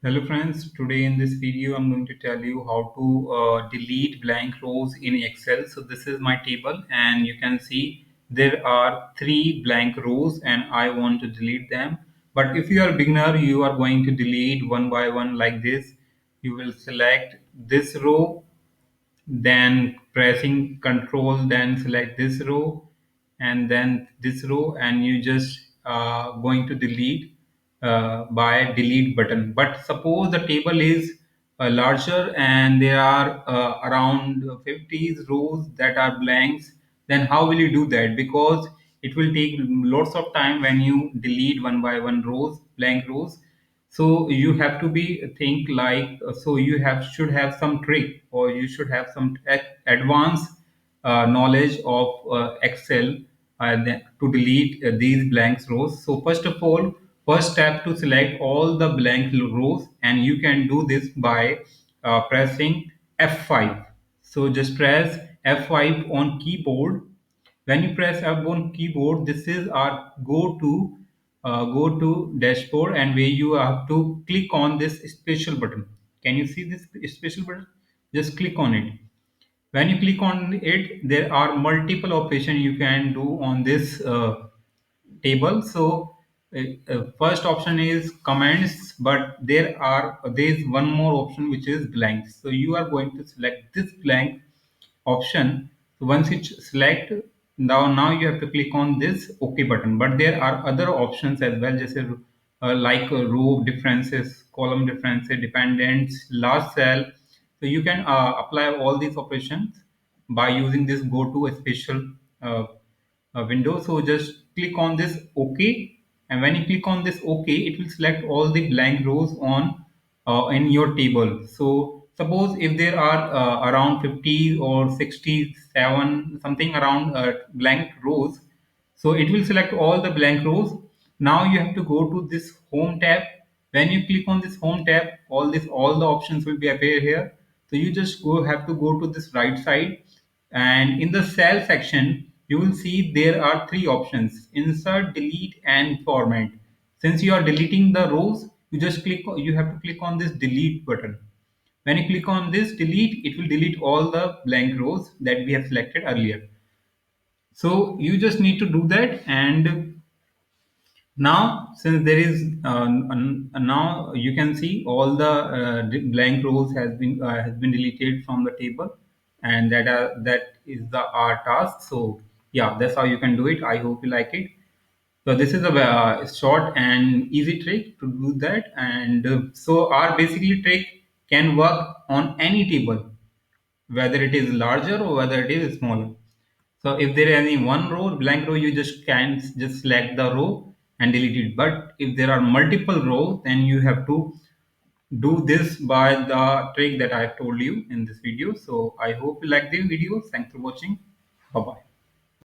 Hello friends, today in this video I'm going to tell you how to delete blank rows in Excel. So this is my table and you can see there are three blank rows and I want to delete them. But if you are a beginner, you are going to delete one by one like this. You will select this row, then pressing control, then select this row and then this row, and you just going to delete by delete button. But suppose the table is larger and there are around 50 rows that are blanks, then how will you do that? Because it will take lots of time when you delete one by one rows, blank rows. So you have to be think like so you have should have some trick, or you should have some advanced knowledge of Excel to delete these blank rows. So first of all, first step to select all the blank rows, and you can do this by pressing F5. So just press F5 on keyboard. When you press up on keyboard, this is our go to dashboard, and where you have to click on this special button. Can you see this special button? Just click on it. When you click on it, there are multiple options you can do on this table. So first option is comments, but there is one more option which is blank. So you are going to select this blank option. So once you select, now you have to click on this OK button. But there are other options as well, just like row differences, column differences, dependents, last cell. So you can apply all these operations by using this go to a special uh, window. So just click on this OK, and when you click on this OK, it will select all the blank rows on in your table. So suppose if there are around 50 or 67 something around blank rows, so it will select all the blank rows. Now you have to go to this home tab. When you click on this home tab, all the options will be appear here. So you just go have to go to this right side, and in the cell section you will see there are three options: insert, delete, and format. Since you are deleting the rows, you have to click on this delete button. When you click on this delete, it will delete all the blank rows that we have selected earlier. So you just need to do that. And now since there is now you can see all the blank rows has been deleted from the table, and that is the our task. So yeah, that's how you can do it. I hope you like it. So this is a short and easy trick to do that. And so our basically trick can work on any table, whether it is larger or whether it is smaller. So if there is any one row, blank row, you just can just select the row and delete it. But if there are multiple rows, then you have to do this by the trick that I have told you in this video. So I hope you like the video. Thanks for watching. Bye bye.